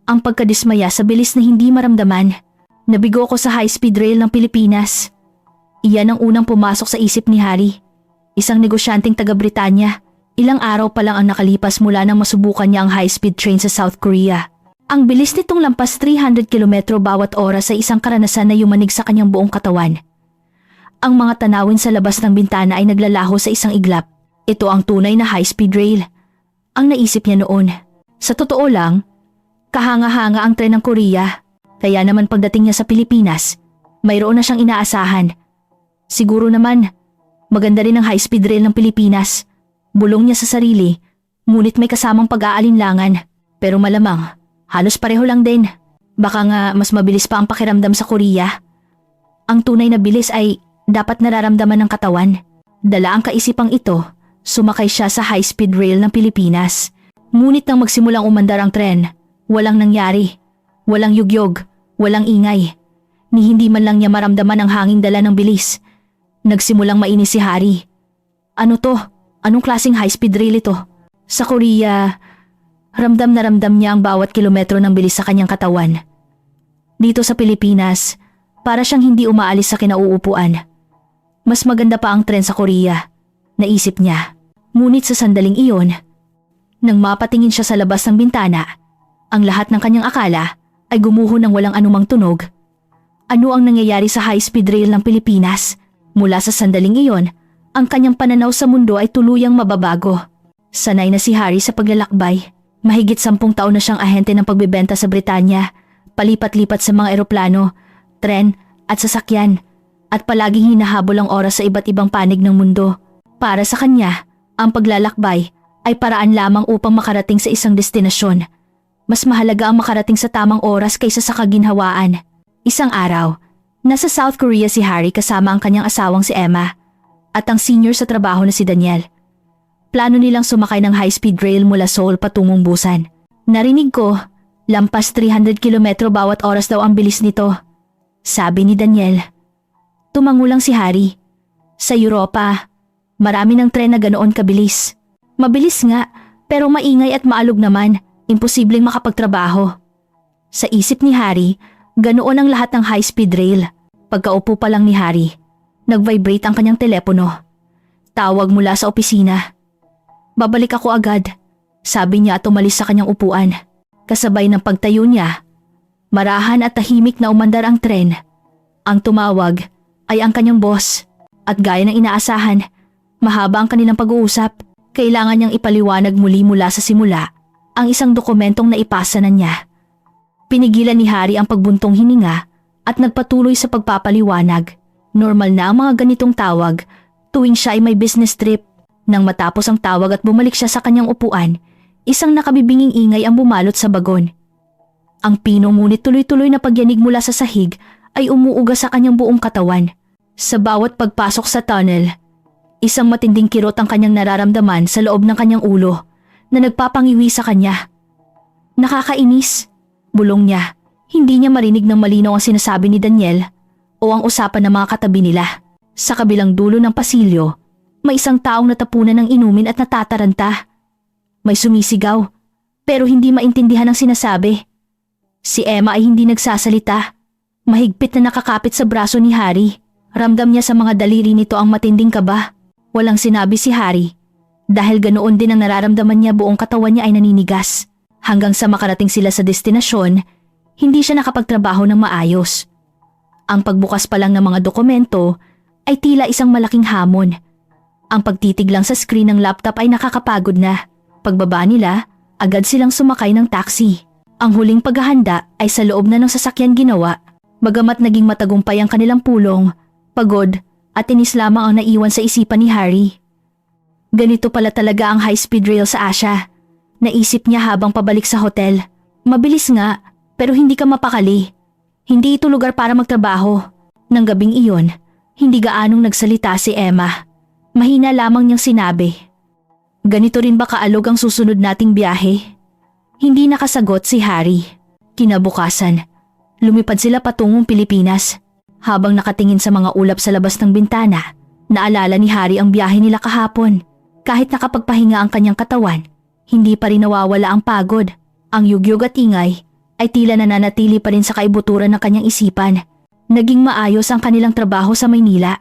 ang pagkadismaya sa bilis na hindi maramdaman. Nabigo ko sa high-speed rail ng Pilipinas. Iyan ang unang pumasok sa isip ni Harry. Isang negosyanteng taga-Britanya. Ilang araw pa lang ang nakalipas mula nang masubukan niya ang high-speed train sa South Korea. Ang bilis nitong lampas 300 kilometro bawat oras ay isang karanasan na yumanig sa kanyang buong katawan. Ang mga tanawin sa labas ng bintana ay naglalaho sa isang iglap. Ito ang tunay na high-speed rail. Ang naisip niya noon. Sa totoo lang, kahanga-hanga ang tren ng Korea. Kaya naman pagdating niya sa Pilipinas, mayroon na siyang inaasahan. Siguro naman, maganda rin ang high-speed rail ng Pilipinas. Bulong niya sa sarili, ngunit may kasamang pag-aalinlangan. Pero malamang, halos pareho lang din. Baka nga mas mabilis pa ang pakiramdam sa Korea. Ang tunay na bilis ay dapat nararamdaman ng katawan. Dala ang kaisipang ito, sumakay siya sa high-speed rail ng Pilipinas. Ngunit nang magsimulang umandar ang tren, walang nangyari. Walang yugyog, walang ingay. Ni hindi man lang niya maramdaman ang hanging dala ng bilis. Nagsimulang mainis si Harry. Ano to? Anong klaseng high-speed rail ito? Sa Korea, ramdam na ramdam niya ang bawat kilometro ng bilis sa kanyang katawan. Dito sa Pilipinas, para siyang hindi umaalis sa kinauupuan. Mas maganda pa ang tren sa Korea, naisip niya. Ngunit sa sandaling iyon, nang mapatingin siya sa labas ng bintana, ang lahat ng kanyang akala ay gumuho ng walang anumang tunog. Ano ang nangyayari sa high-speed rail ng Pilipinas? Mula sa sandaling iyon, ang kanyang pananaw sa mundo ay tuluyang mababago. Sanay na si Harry sa paglalakbay. Mahigit 10 taon na siyang ahente ng pagbebenta sa Britanya, palipat-lipat sa mga eroplano, tren at sasakyan, at palaging hinahabol ang oras sa iba't ibang panig ng mundo. Para sa kanya, ang paglalakbay ay paraan lamang upang makarating sa isang destinasyon. Mas mahalaga ang makarating sa tamang oras kaysa sa kaginhawaan. Isang araw, nasa South Korea si Harry kasama ang kanyang asawang si Emma at ang senior sa trabaho na si Daniel. Plano nilang sumakay ng high-speed rail mula Seoul patungong Busan. Narinig ko, lampas 300 kilometro bawat oras daw ang bilis nito, sabi ni Daniel. Tumango lang si Harry. Sa Europa, marami ng tren na ganoon kabilis. Mabilis nga, pero maingay at maalog naman, imposibleng makapagtrabaho. Sa isip ni Harry, ganoon ang lahat ng high-speed rail. Pagkaupo pa lang ni Harry, nag-vibrate ang kanyang telepono. Tawag mula sa opisina. Babalik ako agad, sabi niya at umalis sa kanyang upuan. Kasabay ng pagtayo niya, marahan at tahimik na umandar ang tren. Ang tumawag ay ang kanyang boss at gaya ng inaasahan, mahaba ang kanilang pag-uusap. Kailangan niyang ipaliwanag mula sa simula ang isang dokumentong naipasa na niya. Pinigilan ni Harry ang pagbuntong hininga at nagpatuloy sa pagpapaliwanag. Normal na ang mga ganitong tawag tuwing siya ay may business trip. Nang matapos ang tawag at bumalik siya sa kanyang upuan, isang nakabibinging ingay ang bumalot sa bagon. Ang pino ngunit tuloy-tuloy na pagyanig mula sa sahig ay umuuga sa kanyang buong katawan. Sa bawat pagpasok sa tunnel, isang matinding kirot ang kanyang nararamdaman sa loob ng kanyang ulo na nagpapangiwi sa kanya. Nakakainis, bulong niya. Hindi niya marinig ng malinaw ang sinasabi ni Daniel o ang usapan ng mga katabi nila. Sa kabilang dulo ng pasilyo, may isang taong natapunan ng inumin at natataranta. May sumisigaw, pero hindi maintindihan ang sinasabi. Si Emma ay hindi nagsasalita. Mahigpit na nakakapit sa braso ni Harry. Ramdam niya sa mga daliri nito ang matinding kaba. Walang sinabi si Harry. Dahil ganoon din ang nararamdaman niya, buong katawan niya ay naninigas. Hanggang sa makarating sila sa destinasyon, hindi siya nakapagtrabaho ng maayos. Ang pagbukas pa lang ng mga dokumento ay tila isang malaking hamon. Ang pagtitig lang sa screen ng laptop ay nakakapagod na. Pagbaba nila, agad silang sumakay ng taxi. Ang huling paghahanda ay sa loob na ng sasakyan ginawa. Bagamat naging matagumpay ang kanilang pulong, pagod at inis lamang ang naiwan sa isipan ni Harry. Ganito pala talaga ang high-speed rail sa Asia. Naisip niya habang pabalik sa hotel. Mabilis nga, pero hindi ka mapakali. Hindi ito lugar para magtrabaho. Nang gabing iyon, hindi gaanong nagsalita si Emma. Mahina lamang niyang sinabi, "Ganito rin ba kaalog ang susunod nating biyahe?" Hindi nakasagot si Harry. Kinabukasan, lumipad sila patungong Pilipinas. Habang nakatingin sa mga ulap sa labas ng bintana, naalala ni Harry ang biyahe nila kahapon. Kahit nakapagpahinga ang kanyang katawan, hindi pa rin nawawala ang pagod. Ang yugyug at ingay ay tila nananatili pa rin sa kaibuturan ng kanyang isipan. Naging maayos ang kanilang trabaho sa Maynila.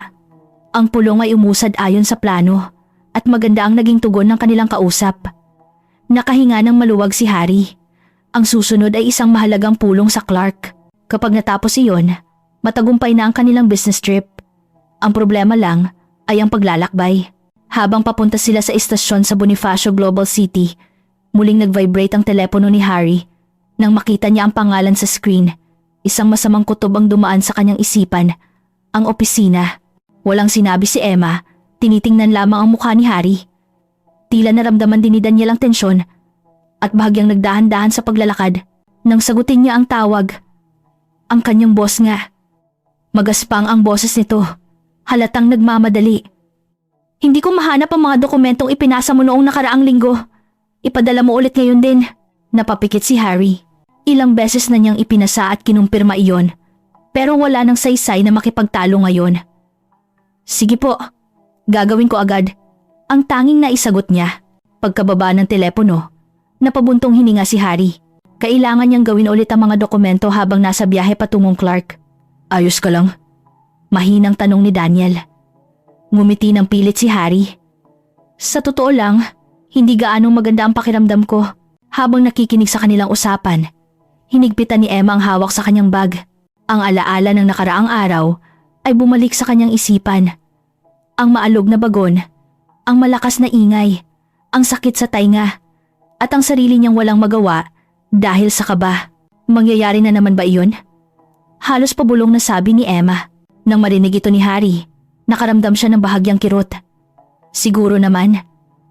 Ang pulong ay umusad ayon sa plano at maganda ang naging tugon ng kanilang kausap. Nakahinga ng maluwag si Harry. Ang susunod ay isang mahalagang pulong sa Clark. Kapag natapos iyon, matagumpay na ang kanilang business trip. Ang problema lang ay ang paglalakbay. Habang papunta sila sa istasyon sa Bonifacio Global City, muling nag-vibrate ang telepono ni Harry. Nang makita niya ang pangalan sa screen, isang masamang kutob ang dumaan sa kanyang isipan, ang opisina. Walang sinabi si Emma, tinitingnan lamang ang mukha ni Harry. Tila naramdaman din ni Daniel ang tensyon at bahagyang nagdahan-dahan sa paglalakad. Nang sagutin niya ang tawag, ang kanyang boss nga. Magaspang ang boses nito, halatang nagmamadali. Hindi ko mahanap ang mga dokumentong ipinasa mo noong nakaraang linggo. Ipadala mo ulit ngayon din. Napapikit si Harry. Ilang beses na niyang ipinasa at kinumpirma iyon, pero wala nang saysay na makipagtalo ngayon. Sige po, gagawin ko agad. Ang tanging naisagot niya. Pagkababa ng telepono, napabuntong hininga si Harry. Kailangan niyang gawin ulit ang mga dokumento habang nasa biyahe patungong Clark. Ayos ka lang? Mahinang tanong ni Daniel. Ngumiti ng pilit si Harry. Sa totoo lang, hindi gaanong maganda ang pakiramdam ko. Habang nakikinig sa kanilang usapan, hinigpitan ni Emma ang hawak sa kanyang bag. Ang alaala ng nakaraang araw ay bumalik sa kanyang isipan. Ang maalog na bagon, ang malakas na ingay, ang sakit sa tainga, at ang sarili niyang walang magawa dahil sa kaba. Mangyayari na naman ba iyon? Halos pabulong na sabi ni Emma. Nang marinig ito ni Harry, nakaramdam siya ng bahagyang kirot. Siguro naman,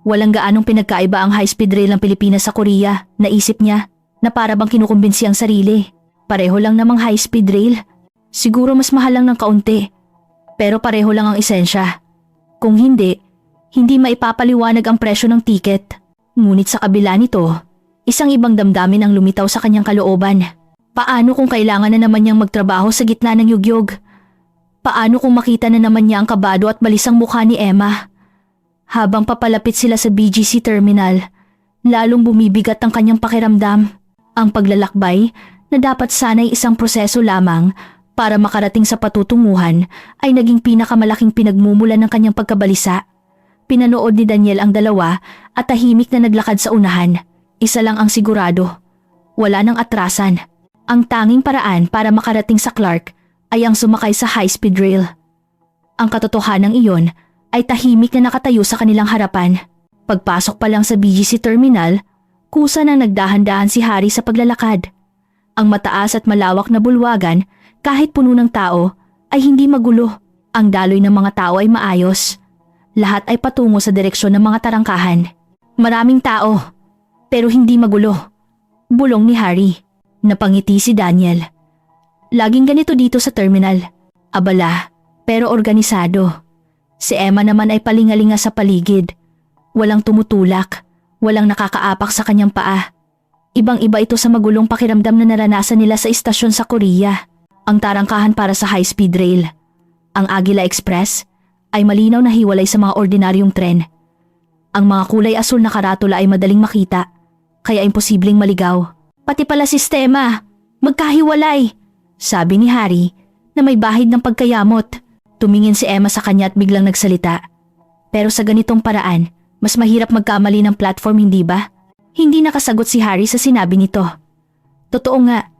walang gaanong pinagkaiba ang high-speed rail ng Pilipinas sa Korea, naisip niya, na para bang kinukumbinsi ang sarili. Pareho lang namang high-speed rail. Siguro mas mahal lang ng kaunti, pero pareho lang ang esensya. Kung hindi, hindi maipapaliwanag ang presyo ng tiket. Ngunit sa kabila nito, isang ibang damdamin ang lumitaw sa kanyang kalooban. Paano kung kailangan na naman niyang magtrabaho sa gitna ng yugyog? Paano kung makita na naman niya ang kabado at balisang mukha ni Emma? Habang papalapit sila sa BGC Terminal, lalong bumibigat ang kanyang pakiramdam. Ang paglalakbay na dapat sana'y isang proseso lamang para makarating sa patutunguhan ay naging pinakamalaking pinagmumulan ng kanyang pagkabalisa. Pinanood ni Daniel ang dalawa at tahimik na naglakad sa unahan. Isa lang ang sigurado, wala nang atrasan. Ang tanging paraan para makarating sa Clark ay ang sumakay sa high-speed rail. Ang katotohanan iyon ay tahimik na nakatayo sa kanilang harapan. Pagpasok pa lang sa BGC Terminal, kusa nang nagdahan-dahan si Harry sa paglalakad. Ang mataas at malawak na bulwagan, kahit puno ng tao, ay hindi magulo. Ang daloy ng mga tao ay maayos. Lahat ay patungo sa direksyon ng mga tarangkahan. Maraming tao, pero hindi magulo. Bulong ni Harry. Napangiti si Daniel. Laging ganito dito sa terminal. Abala, pero organisado. Si Emma naman ay palingalinga sa paligid. Walang tumutulak, walang nakakaapak sa kanyang paa. Ibang-iba ito sa magulong pakiramdam na naranasan nila sa istasyon sa Korea. Ang tarangkahan para sa high-speed rail, ang Agila Express, ay malinaw na hiwalay sa mga ordinaryong tren. Ang mga kulay asul na karatula ay madaling makita, kaya imposibleng maligaw. Pati pala sistema, magkahiwalay, sabi ni Harry na may bahid ng pagkayamot. Tumingin si Emma sa kanya at biglang nagsalita. Pero sa ganitong paraan, mas mahirap magkamali ng platform, hindi ba? Hindi nakasagot si Harry sa sinabi nito. Totoo nga,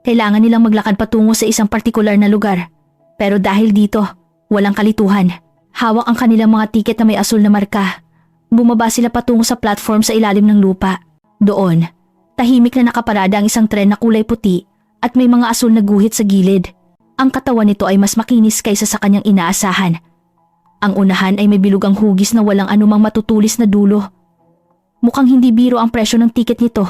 kailangan nilang maglakad patungo sa isang partikular na lugar. Pero dahil dito, walang kalituhan. Hawak ang kanilang mga tiket na may asul na marka. Bumaba sila patungo sa platform sa ilalim ng lupa. Doon, tahimik na nakaparada ang isang tren na kulay puti at may mga asul na guhit sa gilid. Ang katawan nito ay mas makinis kaysa sa kanyang inaasahan. Ang unahan ay may bilugang hugis na walang anumang matutulis na dulo. Mukhang hindi biro ang presyo ng tiket nito.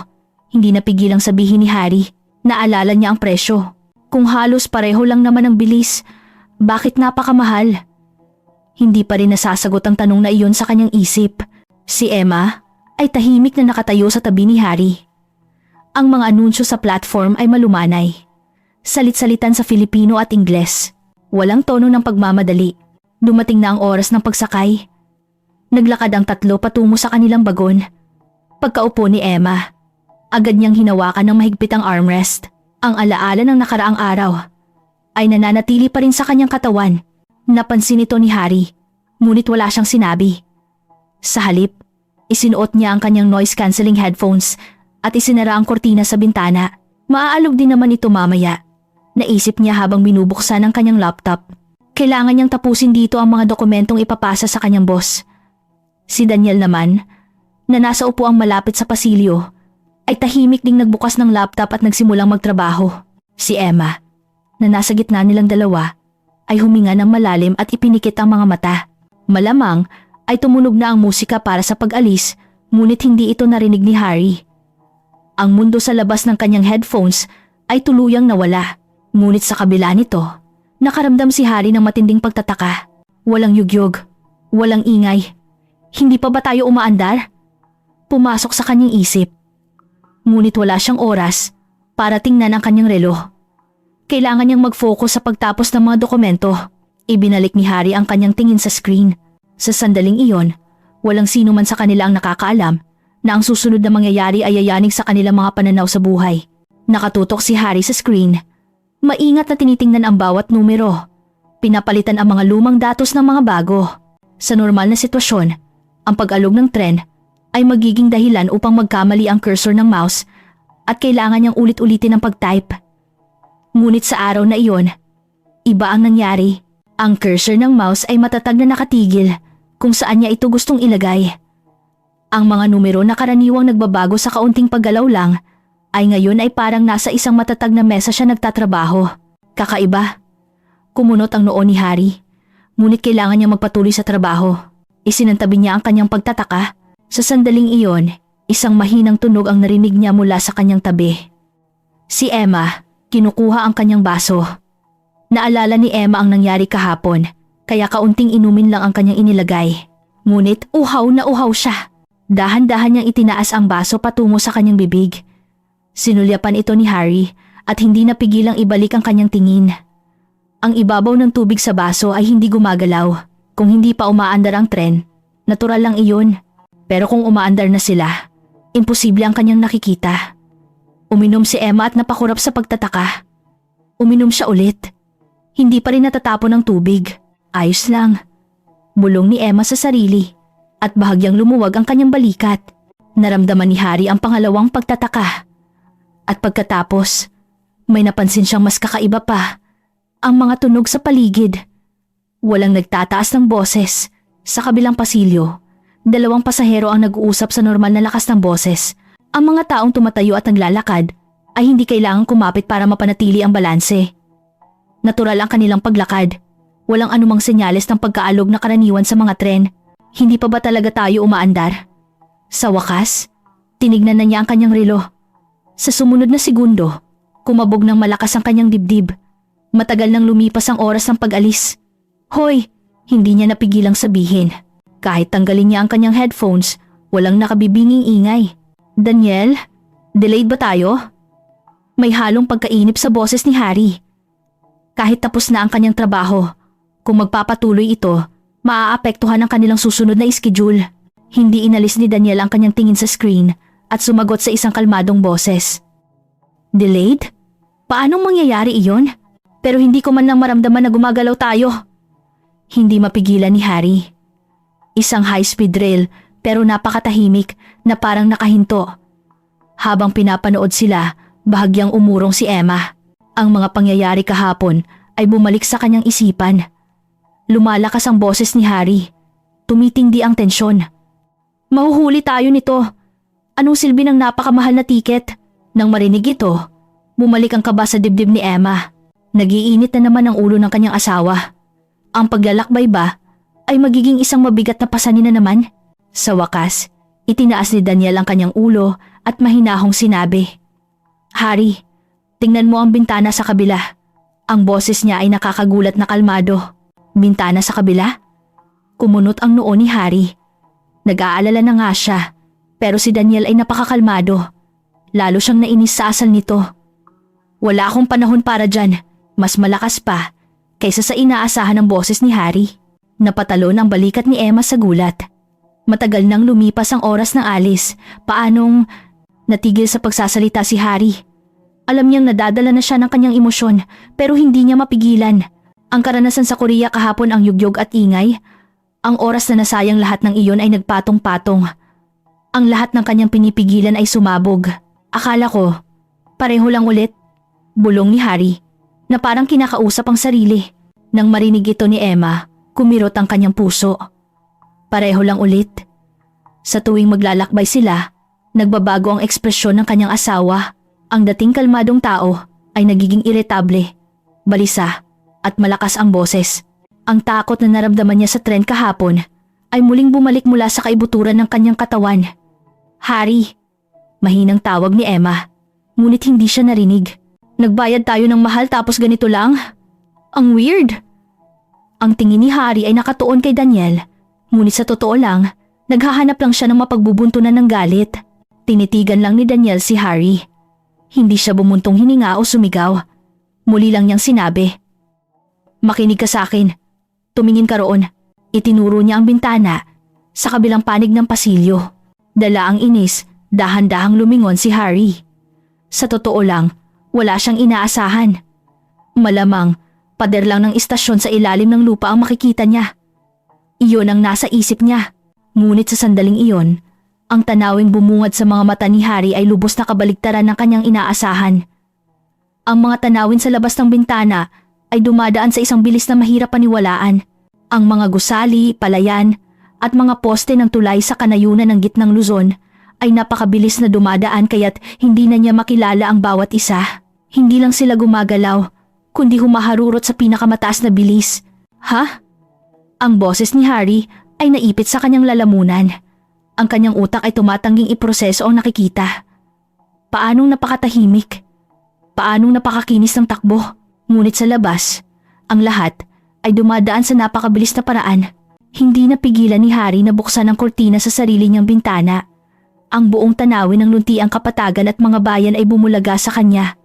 Hindi napigilang sabihin ni Harry. Naalala niya ang presyo. Kung halos pareho lang naman ang bilis, bakit napakamahal? Hindi pa rin nasasagot ang tanong na iyon sa kanyang isip. Si Emma ay tahimik na nakatayo sa tabi ni Harry. Ang mga anunsyo sa platform ay malumanay. Salit-salitan sa Filipino at Ingles. Walang tono ng pagmamadali. Dumating na ang oras ng pagsakay. Naglakad ang tatlo patungo sa kanilang bagon. Pagkaupo ni Emma, Agad niyang hinawakan ng mahigpit ang armrest. Ang alaala ng nakaraang araw ay nananatili pa rin sa kanyang katawan. Napansin ito ni Harry, ngunit wala siyang sinabi. Sa halip, isinuot niya ang kanyang noise-cancelling headphones at isinara ang kortina sa bintana. Maaalog din naman ito mamaya. Naisip niya habang binubuksan ang kanyang laptop. Kailangan niyang tapusin dito ang mga dokumentong ipapasa sa kanyang boss. Si Daniel naman, na nasa upuang malapit sa pasilyo, ay tahimik ding nagbukas ng laptop at nagsimulang magtrabaho. Si Emma, na nasa gitna nilang dalawa, ay huminga ng malalim at ipinikit ang mga mata. Malamang ay tumunog na ang musika para sa pag-alis, ngunit hindi ito narinig ni Harry. Ang mundo sa labas ng kanyang headphones ay tuluyang nawala. Ngunit sa kabila nito, nakaramdam si Harry ng matinding pagtataka. Walang yugyog, walang ingay. Hindi pa ba tayo umaandar? Pumasok sa kanyang isip. Ngunit wala siyang oras para tingnan ang kanyang relo. Kailangan niyang mag-focus sa pagtapos ng mga dokumento. Ibinalik ni Harry ang kanyang tingin sa screen. Sa sandaling iyon, walang sino man sa kanila ang nakakaalam na ang susunod na mangyayari ay yayanig sa kanilang mga pananaw sa buhay. Nakatutok si Harry sa screen. Maingat na tinitingnan ang bawat numero. Pinapalitan ang mga lumang datos ng mga bago. Sa normal na sitwasyon, ang pag-alog ng tren ay magiging dahilan upang magkamali ang cursor ng mouse at kailangan niyang ulit-ulitin ang pag-type. Ngunit sa araw na iyon, iba ang nangyari. Ang cursor ng mouse ay matatag na nakatigil kung saan niya ito gustong ilagay. Ang mga numero na karaniwang nagbabago sa kaunting paggalaw lang ay ngayon ay parang nasa isang matatag na mesa siya nagtatrabaho. Kakaiba. Kumunot ang noo ni Harry, ngunit kailangan niya magpatuloy sa trabaho. Isinantabi niya ang kanyang pagtataka. Sa sandaling iyon, isang mahinang tunog ang narinig niya mula sa kanyang tabi. Si Emma, kinukuha ang kanyang baso. Naalala ni Emma ang nangyari kahapon, kaya kaunting inumin lang ang kanyang inilagay. Ngunit uhaw na uhaw siya. Dahan-dahan niyang itinaas ang baso patungo sa kanyang bibig. Sinulyapan ito ni Harry at hindi napigilang ibalik ang kanyang tingin. Ang ibabaw ng tubig sa baso ay hindi gumagalaw. Kung hindi pa umaandar ang tren, natural lang iyon. Pero kung umaandar na sila, imposible ang kanyang nakikita. Uminom si Emma at napakurap sa pagtataka. Uminom siya ulit. Hindi pa rin natatapon ng tubig. Ayos lang. Bulong ni Emma sa sarili at bahagyang lumuwag ang kanyang balikat. Naramdaman ni Harry ang pangalawang pagtataka. At pagkatapos, may napansin siyang mas kakaiba pa. Ang mga tunog sa paligid. Walang nagtataas ng boses. Sa kabilang pasilyo, dalawang pasahero ang nag-uusap sa normal na lakas ng boses. Ang mga taong tumatayo at naglalakad ay hindi kailangang kumapit para mapanatili ang balanse. Natural ang kanilang paglakad. Walang anumang senyales ng pagkaalog na karaniwan sa mga tren. Hindi pa ba talaga tayo umaandar? Sa wakas, tinignan na niya ang kanyang relo. Sa sumunod na segundo, kumabog ng malakas ang kanyang dibdib. Matagal nang lumipas ang oras ng pag-alis. Hoy! Hindi niya napigilang sabihin. Kahit tanggalin niya ang kanyang headphones, walang nakabibinging ingay. Daniel, delayed ba tayo? May halong pagkainip sa boses ni Harry. Kahit tapos na ang kanyang trabaho, kung magpapatuloy ito, maaapektuhan ang kanilang susunod na schedule. Hindi inalis ni Daniel ang kanyang tingin sa screen at sumagot sa isang kalmadong boses. Delayed? Paanong mangyayari iyon? Pero hindi ko man lang maramdaman na gumagalaw tayo. Hindi mapigilan ni Harry. Isang high-speed rail pero napakatahimik na parang nakahinto. Habang pinapanood sila, bahagyang umurong si Emma. Ang mga pangyayari kahapon ay bumalik sa kanyang isipan. Lumalakas ang boses ni Harry. Tumitindi ang tensyon. Mahuhuli tayo nito. Anong silbi ng napakamahal na tiket? Nang marinig ito, bumalik ang kaba sa dibdib ni Emma. Nagiinit na naman ang ulo ng kanyang asawa. Ang paglalakbay ba ay magiging isang mabigat na pasanin na naman? Sa wakas, itinaas ni Daniel ang kanyang ulo at mahinahong sinabi, Harry, tingnan mo ang bintana sa kabila. Ang boses niya ay nakakagulat na kalmado. Bintana sa kabila? Kumunot ang noo ni Harry. Nag-aalala na nga siya, pero si Daniel ay napakakalmado. Lalo siyang nainis sa asal nito. Wala akong panahon para dyan. Mas malakas pa kaysa sa inaasahan ng boses ni Harry. Napatalon ang balikat ni Emma sa gulat. Matagal nang lumipas ang oras ng alis. Paanong Natigil sa pagsasalita si Harry. Alam niyang nadadala na siya ng kanyang emosyon pero hindi niya mapigilan. Ang karanasan sa Korea kahapon ang yugyog at ingay. Ang oras na nasayang lahat ng iyon ay nagpatong-patong. Ang lahat ng kanyang pinipigilan ay sumabog. Akala ko, pareho lang ulit. Bulong ni Harry na parang kinakausap ang sarili. Nang marinig ito ni Emma, kumirot ang kanyang puso. Pareho lang ulit. Sa tuwing maglalakbay sila, nagbabago ang ekspresyon ng kanyang asawa. Ang dating kalmadong tao ay nagiging iritable, balisa at malakas ang boses. Ang takot na naramdaman niya sa tren kahapon ay muling bumalik mula sa kaibuturan ng kanyang katawan. Harry, mahinang tawag ni Emma, ngunit hindi siya narinig. Nagbayad tayo ng mahal tapos ganito lang? Ang weird. Ang tingin ni Harry ay nakatuon kay Daniel, ngunit sa totoo lang, naghahanap lang siya ng mapagbubuntunan ng galit. Tinitigan lang ni Daniel si Harry. Hindi siya bumuntong hininga o sumigaw. Muli lang niyang sinabi, "Makinig ka sa akin. Tumingin ka roon." Itinuro niya ang bintana sa kabilang panig ng pasilyo. Dala ang inis, dahan-dahang lumingon si Harry. Sa totoo lang, wala siyang inaasahan. Malamang, pader lang ng istasyon sa ilalim ng lupa ang makikita niya. Iyon ang nasa isip niya. Ngunit sa sandaling iyon, ang tanawing bumungad sa mga mata ni Harry ay lubos na kabaligtaran ng kanyang inaasahan. Ang mga tanawin sa labas ng bintana ay dumadaan sa isang bilis na mahirap paniwalaan. Ang mga gusali, palayan, at mga poste ng tulay sa kanayunan ng gitnang Luzon ay napakabilis na dumadaan kaya't hindi na niya makilala ang bawat isa. Hindi lang sila gumagalaw, kundi humaharurot sa pinakamataas na bilis. Ha? Ang boses ni Harry ay naipit sa kanyang lalamunan. Ang kanyang utak ay tumatangging iproseso ang nakikita. Paanong napakatahimik? Paanong napakakinis ng takbo? Ngunit sa labas, ang lahat ay dumadaan sa napakabilis na paraan. Hindi napigilan ni Harry na buksan ang kurtina sa sarili niyang bintana. Ang buong tanawin ng luntiang kapatagan at mga bayan ay bumulaga sa kanya.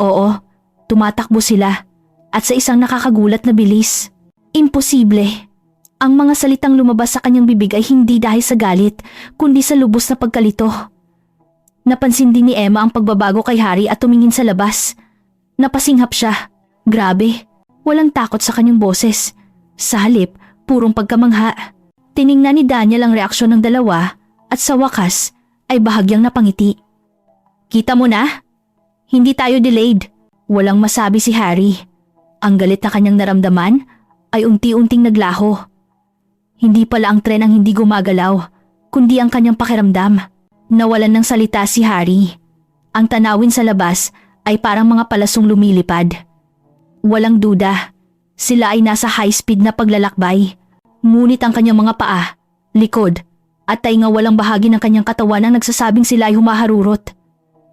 Oo, tumatakbo sila at sa isang nakakagulat na bilis. Imposible. Ang mga salitang lumabas sa kanyang bibig ay hindi dahil sa galit, kundi sa lubos na pagkalito. Napansin din ni Emma ang pagbabago kay Harry at tumingin sa labas. Napasinghap siya. Grabe, walang takot sa kanyang boses. Sa halip, purong pagkamangha. Tiningnan ni Daniel ang reaksyon ng dalawa at sa wakas ay bahagyang napangiti. Kita mo na? Hindi tayo delayed. Walang masabi si Harry. Ang galit na kanyang naramdaman ay unti-unting naglaho. Hindi pala ang tren ang hindi gumagalaw, kundi ang kanyang pakiramdam. Nawalan ng salita si Harry. Ang tanawin sa labas ay parang mga palasong lumilipad. Walang duda, sila ay nasa high-speed na paglalakbay. Ngunit ang kanyang mga paa, likod, at tainga walang bahagi ng kanyang katawan ang nagsasabing sila ay humaharurot.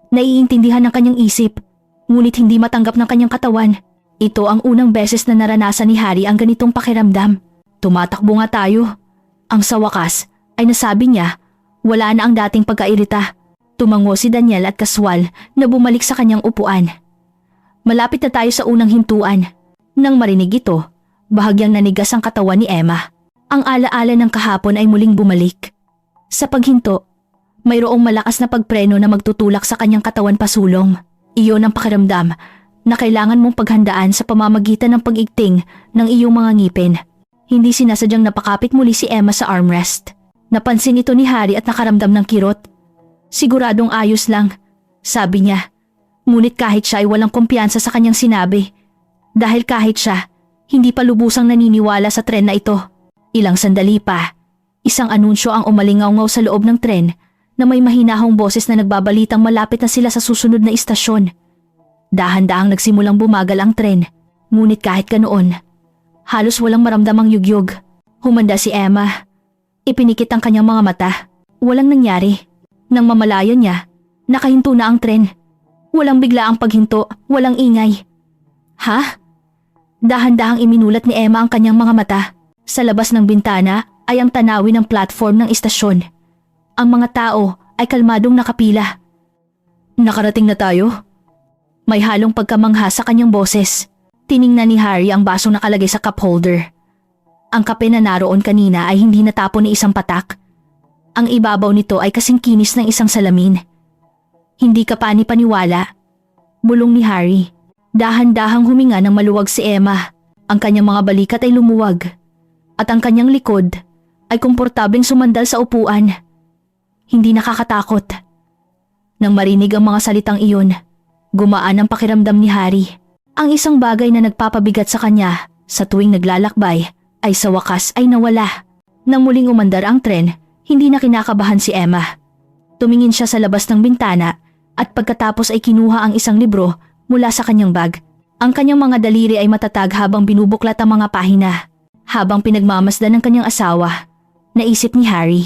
Naiintindihan ng kanyang isip, ngunit hindi matanggap ng kanyang katawan. Ito ang unang beses na naranasan ni Harry ang ganitong pakiramdam. Tumatakbo nga tayo. Ang sa wakas ay nasabi niya, wala na ang dating pagkairita. Tumango si Daniel at kaswal na bumalik sa kanyang upuan. Malapit na tayo sa unang hintuan. Nang marinig ito, bahagyang nanigas ang katawan ni Emma. Ang alaala ng kahapon ay muling bumalik. Sa paghinto, mayroong malakas na pagpreno na magtutulak sa kanyang katawan pasulong. Iyon ang pakiramdam na kailangan mong paghandaan sa pamamagitan ng pag-igting ng iyong mga ngipin. Hindi sinasadyang napakapit muli si Emma sa armrest. Napansin ito ni Harry at nakaramdam ng kirot. Siguradong ayos lang, sabi niya. Ngunit kahit siya ay walang kumpiyansa sa kanyang sinabi. Dahil kahit siya, hindi pa lubusang naniniwala sa tren na ito. Ilang sandali pa, isang anunsyo ang umalingaw-ngaw sa loob ng tren na may mahinahong boses na nagbabalitang malapit na sila sa susunod na istasyon. Dahan-dahang nagsimulang bumagal ang tren, ngunit kahit ganoon, halos walang maramdamang yugyog. Humanda si Emma. Ipinikit ang kanyang mga mata. Walang nangyari. Nang mamalayan niya, nakahinto na ang tren. Walang biglaang paghinto, walang ingay. Ha? Dahan-dahang iminulat ni Emma ang kanyang mga mata. Sa labas ng bintana ay ang tanawin ng platform ng istasyon. Ang mga tao ay kalmadong nakapila. Nakarating na tayo? May halong pagkamangha sa kanyang boses. Tiningnan ni Harry ang basong nakalagay sa cup holder. Ang kape na naroon kanina ay hindi natapon ni isang patak. Ang ibabaw nito ay kasing kinis ng isang salamin. Hindi ka pani-paniwala. Bulong ni Harry. Dahan-dahang huminga ng maluwag si Emma. Ang kanyang mga balikat ay lumuwag. At ang kanyang likod ay komportableng sumandal sa upuan. Hindi nakakatakot. Nang marinig ang mga salitang iyon, gumaan ang pakiramdam ni Harry. Ang isang bagay na nagpapabigat sa kanya sa tuwing naglalakbay ay sa wakas ay nawala. Nang muling umandar ang tren, hindi na kinakabahan si Emma. Tumingin siya sa labas ng bintana at pagkatapos ay kinuha ang isang libro mula sa kanyang bag. Ang kanyang mga daliri ay matatag habang binubuklat ang mga pahina. Habang pinagmamasdan ng kanyang asawa, naisip ni Harry.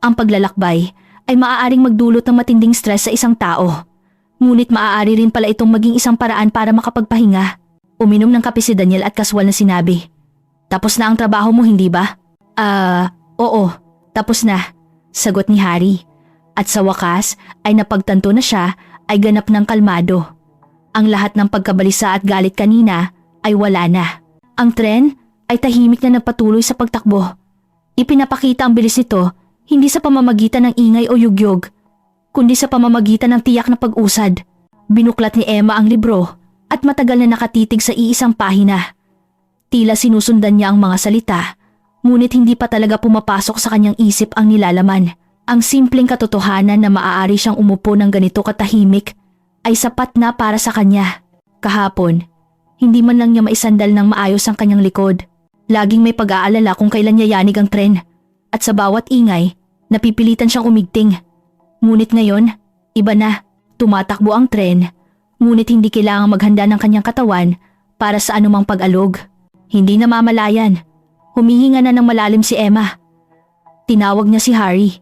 Ang paglalakbay ay maaaring magdulot ng matinding stress sa isang tao. Ngunit maaari rin pala itong maging isang paraan para makapagpahinga. Uminom ng kape si Daniel at kaswal na sinabi, "Tapos na ang trabaho mo, hindi ba?" Oo, tapos na," sagot ni Harry. At sa wakas ay napagtanto na siya ay ganap ng kalmado. Ang lahat ng pagkabalisa at galit kanina ay wala na. Ang tren ay tahimik na nagpatuloy sa pagtakbo. Ipinapakita ang bilis nito hindi sa pamamagitan ng ingay o yugyog, kundi sa pamamagitan ng tiyak na pag-usad. Binuklat ni Emma ang libro at matagal na nakatitig sa iisang pahina. Tila sinusundan niya ang mga salita, ngunit hindi pa talaga pumapasok sa kanyang isip ang nilalaman. Ang simpleng katotohanan na maaari siyang umupo ng ganito katahimik ay sapat na para sa kanya. Kahapon, hindi man lang niya maisandal ng maayos ang kanyang likod. Laging may pag-aalala kung kailan niya yanig ang tren. At sa bawat ingay, napipilitan siyang umigting. Ngunit ngayon, iba na. Tumatakbo ang tren, ngunit hindi kailangang maghanda ng kanyang katawan para sa anumang pag-alog. Hindi namamalayan. Humihinga na ng malalim si Emma. Tinawag niya si Harry.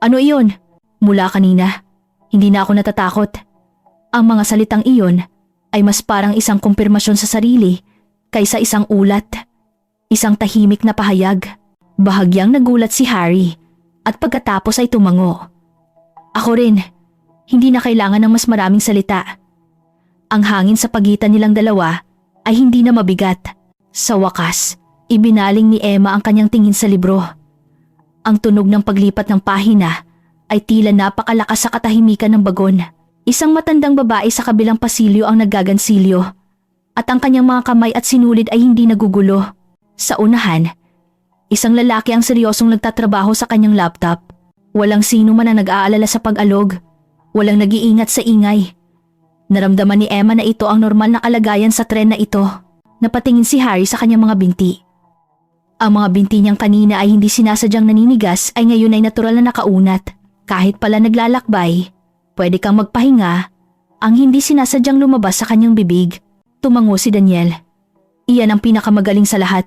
"Ano iyon?" "Mula kanina, hindi na ako natatakot." Ang mga salitang iyon ay mas parang isang kumpirmasyon sa sarili kaysa isang ulat. Isang tahimik na pahayag. Bahagyang nagulat si Harry at pagkatapos ay tumango. "Ako rin, hindi na kailangan ng mas maraming salita." Ang hangin sa pagitan nilang dalawa ay hindi na mabigat. Sa wakas, ibinaling ni Emma ang kanyang tingin sa libro. Ang tunog ng paglipat ng pahina ay tila napakalakas sa katahimikan ng bagon. Isang matandang babae sa kabilang pasilyo ang naggagansilyo at ang kanyang mga kamay at sinulid ay hindi nagugulo. Sa unahan, isang lalaki ang seryosong nagtatrabaho sa kanyang laptop. Walang sino man ang nag-aalala sa pag-alog. Walang nag-iingat sa ingay. Naramdaman ni Emma na ito ang normal na kalagayan sa tren na ito. Napatingin si Harry sa kanyang mga binti. Ang mga binti niyang kanina ay hindi sinasadyang naninigas ay ngayon ay natural na nakaunat. Kahit pala naglalakbay, pwede kang magpahinga. Ang hindi sinasadyang lumabas sa kanyang bibig. Tumango si Daniel. Iyan ang pinakamagaling sa lahat.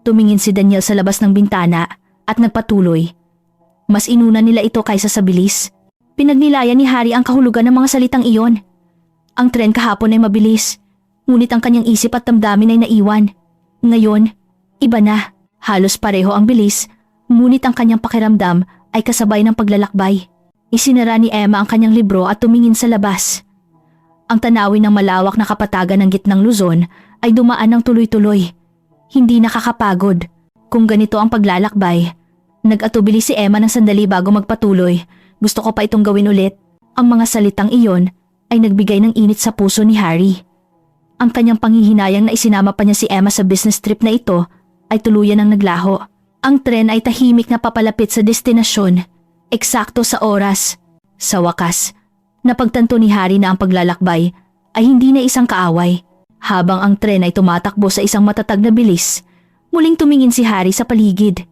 Tumingin si Daniel sa labas ng bintana at nagpatuloy. Mas inuna nila ito kaysa sa bilis. Pinagnilayan ni Harry ang kahulugan ng mga salitang iyon. Ang tren kahapon ay mabilis, ngunit ang kanyang isip at damdamin ay naiwan. Ngayon, iba na. Halos pareho ang bilis, ngunit ang kanyang pakiramdam ay kasabay ng paglalakbay. Isinara ni Emma ang kanyang libro at tumingin sa labas. Ang tanawin ng malawak na kapatagan ng gitnang Luzon ay dumaan ng tuloy-tuloy. Hindi nakakapagod. Kung ganito ang paglalakbay, nag-atubili si Emma ng sandali bago magpatuloy. "Gusto ko pa itong gawin ulit." Ang mga salitang iyon ay nagbigay ng init sa puso ni Harry. Ang kanyang panghihinayang na isinama pa niya si Emma sa business trip na ito ay tuluyan ang naglaho. Ang tren ay tahimik na papalapit sa destinasyon, eksakto sa oras. Sa wakas, napagtanto ni Harry na ang paglalakbay ay hindi na isang kaaway. Habang ang tren ay tumatakbo sa isang matatag na bilis, muling tumingin si Harry sa paligid.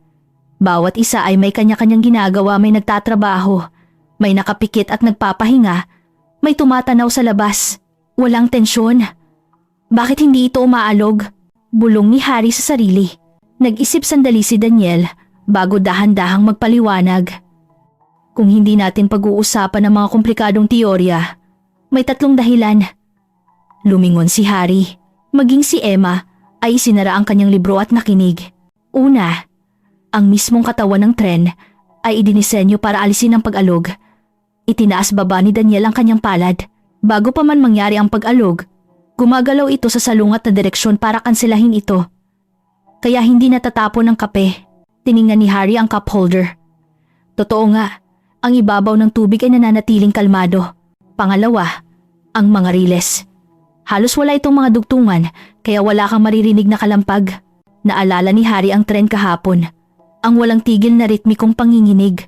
Bawat isa ay may kanya-kanyang ginagawa, may nagtatrabaho, may nakapikit at nagpapahinga, may tumatanaw sa labas. Walang tensyon. Bakit hindi ito umaalog? Bulong ni Harry sa sarili. Nag-isip sandali si Daniel bago dahan-dahang magpaliwanag. Kung hindi natin pag-uusapan ang mga komplikadong teorya, may 3 dahilan. Lumingon si Harry. Maging si Emma ay isinara ang kanyang libro at nakinig. Una, ang mismong katawan ng tren ay idinisenyo para alisin ang pag-alog. Itinaas baba ni Daniel ang kanyang palad. Bago pa man mangyari ang pag-alog, gumagalaw ito sa salungat na direksyon para kanselahin ito. Kaya hindi natatapon ng kape. Tiningnan ni Harry ang cup holder. Totoo nga, Ang ibabaw ng tubig ay nananatiling kalmado. Pangalawa, ang mga riles. Halos wala itong mga dugtungan kaya wala kang maririnig na kalampag. Naalala ni Harry ang tren kahapon. Ang walang tigil na ritmikong panginginig.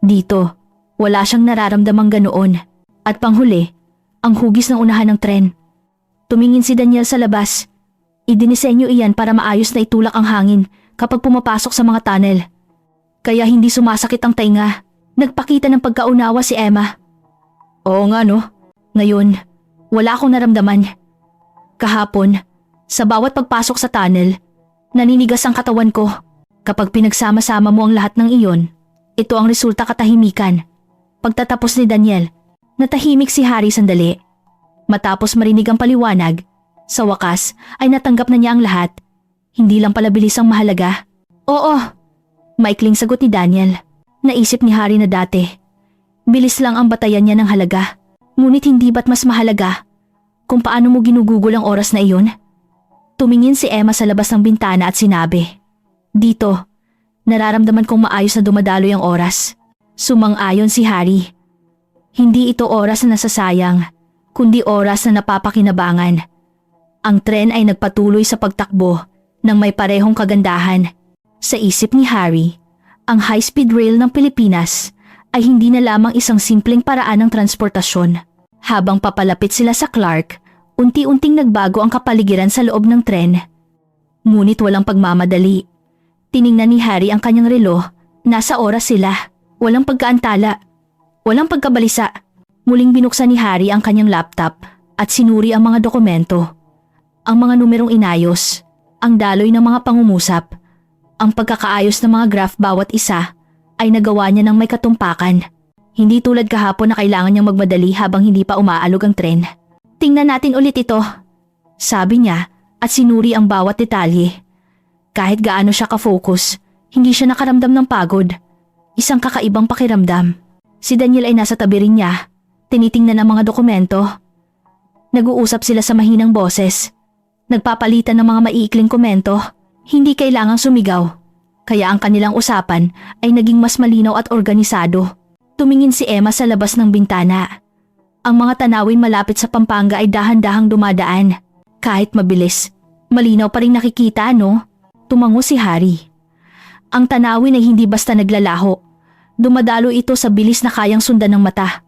Dito, wala siyang nararamdamang ganoon. At panghuli, ang hugis ng unahan ng tren. Tumingin si Daniel sa labas. Idinisenyo iyan para maayos na itulak ang hangin kapag pumapasok sa mga tunnel. Kaya hindi sumasakit ang tainga. Nagpakita ng pagkaunawa si Emma. Oo nga no. Ngayon, wala akong naramdaman. Kahapon, sa bawat pagpasok sa tunnel, naninigas ang katawan ko. Kapag pinagsama-sama mo ang lahat ng iyon, ito ang resulta katahimikan. Pagtatapos ni Daniel, natahimik si Harry sandali. Matapos marinig ang paliwanag, sa wakas ay natanggap na niya ang lahat. Hindi lang pala bilis ang mahalaga. Oo, maikling sagot ni Daniel. Naisip ni Harry na dati. Bilis lang ang batayan niya ng halaga. Ngunit hindi ba't mas mahalaga kung paano mo ginugugol ang oras na iyon? Tumingin si Emma sa labas ng bintana at sinabi, "Dito, nararamdaman kong maayos na dumadaloy ang oras." Sumang-ayon si Harry. Hindi ito oras na nasasayang, kundi oras na napapakinabangan. Ang tren ay nagpatuloy sa pagtakbo ng may parehong kagandahan. Sa isip ni Harry, ang high-speed rail ng Pilipinas ay hindi na lamang isang simpleng paraan ng transportasyon. Habang papalapit sila sa Clark, unti-unting nagbago ang kapaligiran sa loob ng tren. Ngunit walang pagmamadali. Tiningnan ni Harry ang kanyang relo. Nasa oras sila. Walang pagkaantala. Walang pagkabalisa. Muling binuksan ni Harry ang kanyang laptop at sinuri ang mga dokumento. Ang mga numerong inayos, ang daloy ng mga pangungusap, ang pagkakaayos ng mga graph bawat isa ay nagawa niya ng may katumpakan. Hindi tulad kahapon na kailangan niyang magmadali habang hindi pa umaalog ang tren. Tingnan natin ulit ito, sabi niya at sinuri ang bawat detalye. Kahit gaano siya ka-focus, hindi siya nakaramdam ng pagod. Isang kakaibang pakiramdam. Si Daniel ay nasa tabi rin niya, tinitingnan ang mga dokumento. Nag-uusap sila sa mahinang boses. Nagpapalitan ng mga maiikling komento. Hindi kailangang sumigaw, kaya ang kanilang usapan ay naging mas malinaw at organisado. Tumingin si Emma sa labas ng bintana. Ang mga tanawin malapit sa Pampanga ay dahan-dahang dumadaan. Kahit mabilis, malinaw pa rin nakikita, no? Tumango si Harry. Ang tanawin ay hindi basta naglalaho. Dumadalo ito sa bilis na kayang sundan ng mata.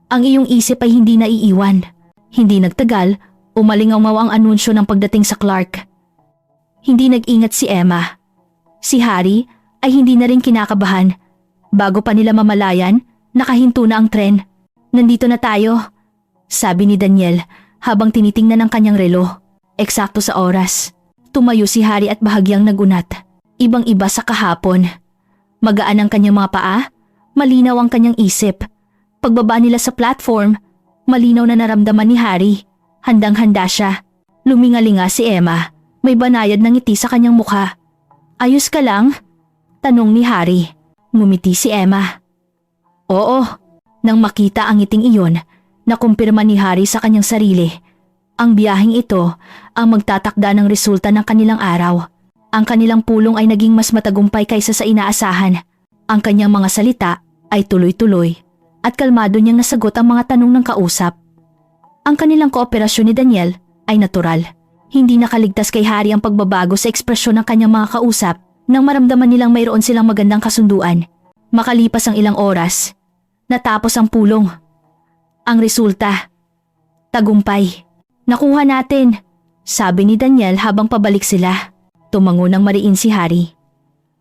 Ang iyong isip ay hindi naiiwan. Hindi nagtagal, umalingaw ang anunsyo ng pagdating sa Clark. Hindi nag-ingat si Emma. Si Harry ay hindi na rin kinakabahan. Bago pa nila mamalayan, nakahinto na ang tren. Nandito na tayo, sabi ni Daniel habang tinitingnan ang kanyang relo. Eksakto sa oras. Tumayo si Harry at bahagyang nagunat. Ibang-iba sa kahapon. Magaan ang kanyang mga paa, malinaw ang kanyang isip. Pagbaba nila sa platform, malinaw na naramdaman ni Harry. Handang-handa siya. Lumingalinga si Emma. May banayad ng ngiti sa kanyang mukha. Ayos ka lang? Tanong ni Harry. Ngumiti si Emma. Oo. Nang makita ang ngiting iyon, nakumpirma ni Harry sa kanyang sarili. Ang biyaheng ito ang magtatakda ng resulta ng kanilang araw. Ang kanilang pulong ay naging mas matagumpay kaysa sa inaasahan. Ang kanyang mga salita ay tuloy-tuloy at kalmado niyang nasagot ang mga tanong ng kausap. Ang kanilang kooperasyon ni Daniel ay natural. Hindi nakaligtas kay Harry ang pagbabago sa ekspresyon ng kanyang mga kausap nang maramdaman nilang mayroon silang magandang kasunduan. Makalipas ang ilang oras, natapos ang pulong. Ang resulta, tagumpay. Nakuha natin, sabi ni Daniel habang pabalik sila. Tumango ng mariin si Harry.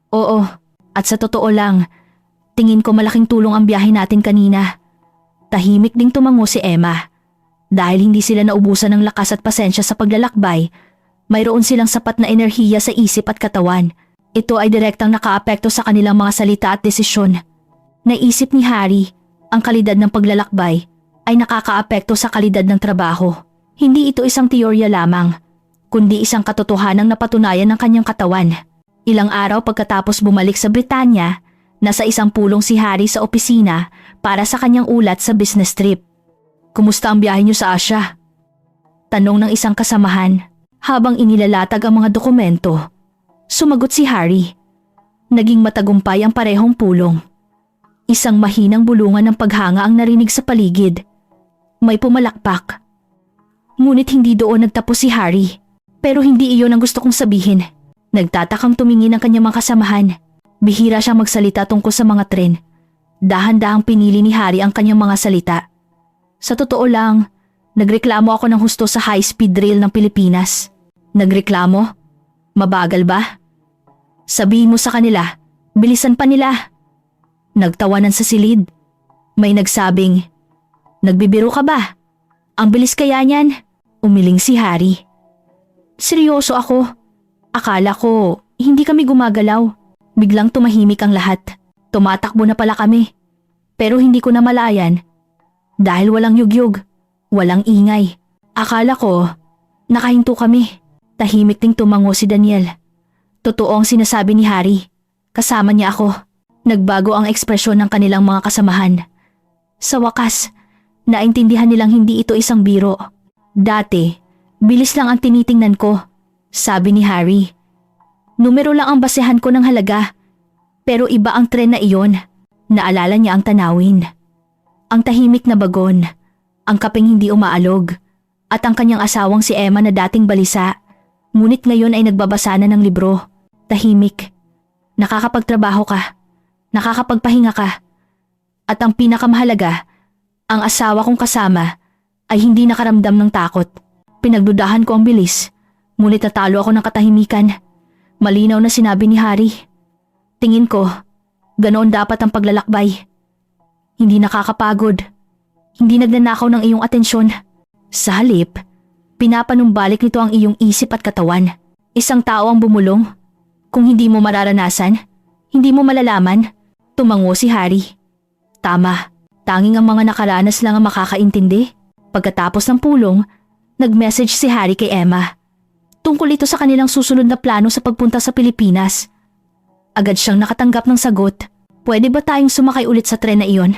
Oo, at sa totoo lang, tingin ko malaking tulong ang biyahe natin kanina. Tahimik ding tumango si Emma. Dahil hindi sila naubusan ng lakas at pasensya sa paglalakbay, mayroon silang sapat na enerhiya sa isip at katawan. Ito ay direktang nakaapekto sa kanilang mga salita at desisyon. Naisip ni Harry, ang kalidad ng paglalakbay ay nakakaapekto sa kalidad ng trabaho. Hindi ito isang teorya lamang, kundi isang katotohanang napatunayan ng kanyang katawan. Ilang araw pagkatapos bumalik sa Britanya, nasa isang pulong si Harry sa opisina para sa kanyang ulat sa business trip. Kumusta ang biyahe niyo sa Asia? Tanong ng isang kasamahan habang inilalatag ang mga dokumento. Sumagot si Harry. Naging matagumpay ang parehong pulong. Isang mahinang bulungan ng paghanga ang narinig sa paligid. May pumalakpak. Ngunit hindi doon nagtapos si Harry. Pero hindi iyon ang gusto kong sabihin. Nagtatakang tumingin ang kanyang mga kasamahan. Bihira siyang magsalita tungkol sa mga tren. Dahan-dahang pinili ni Harry ang kanyang mga salita. Sa totoo lang, nagreklamo ako ng husto sa high-speed rail ng Pilipinas. Nagreklamo? Mabagal ba? Sabihin mo sa kanila, bilisan pa nila. Nagtawanan sa silid. May nagsabing, nagbibiro ka ba? Ang bilis kaya niyan? Umiling si Harry. Seryoso ako. Akala ko, hindi kami gumagalaw. Biglang tumahimik ang lahat. Tumatakbo na pala kami. Pero hindi ko na malayan. Dahil walang yugyug, walang ingay. Akala ko, nakahinto kami. Tahimik ding tumango si Daniel. Totoo ang sinasabi ni Harry. Kasama niya ako. Nagbago ang ekspresyon ng kanilang mga kasamahan. Sa wakas, naintindihan nilang hindi ito isang biro. Dati, bilis lang ang tinitingnan ko, sabi ni Harry. Numero lang ang basehan ko ng halaga. Pero iba ang tren na iyon. Naalala niya ang tanawin. Ang tahimik na bagon, ang kapeng hindi umaalog, at ang kanyang asawang si Emma na dating balisa. Ngunit ngayon ay nagbabasa na ng libro. Tahimik. Nakakapagtrabaho ka. Nakakapagpahinga ka. At ang pinakamahalaga, ang asawa kong kasama ay hindi nakaramdam ng takot. Pinagdudahan ko ang bilis, ngunit natalo ako ng katahimikan. Malinaw na sinabi ni Harry. Tingin ko, ganoon dapat ang paglalakbay. Hindi nakakapagod. Hindi nagnanakaw ng iyong atensyon. Sa halip, pinapanumbalik nito ang iyong isip at katawan. Isang tao ang bumulong. Kung hindi mo mararanasan, hindi mo malalaman. Tumango si Harry. Tama, tanging ang mga nakaranas lang ang makakaintindi. Pagkatapos ng pulong, nag-message si Harry kay Emma. Tungkol ito sa kanilang susunod na plano sa pagpunta sa Pilipinas. Agad siyang nakatanggap ng sagot. Pwede ba tayong sumakay ulit sa tren na iyon?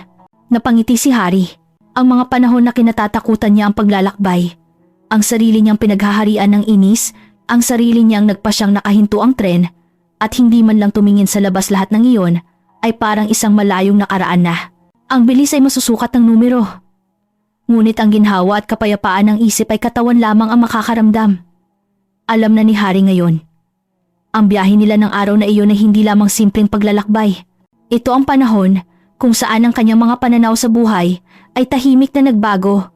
Napangiti si Harry. Ang mga panahon na kinatatakutan niya ang paglalakbay. Ang sarili niyang pinaghaharian ng inis, ang sarili niyang nagpasyang nakahinto ang tren, at hindi man lang tumingin sa labas lahat ng iyon, ay parang isang malayong nakaraan na. Ang bilis ay masusukat ng numero. Ngunit ang ginhawa at kapayapaan ng isip ay katawan lamang ang makakaramdam. Alam na ni Harry ngayon. Ang biyahe nila ng araw na iyon ay hindi lamang simpleng paglalakbay. Ito ang panahon kung saan ang kanyang mga pananaw sa buhay ay tahimik na nagbago.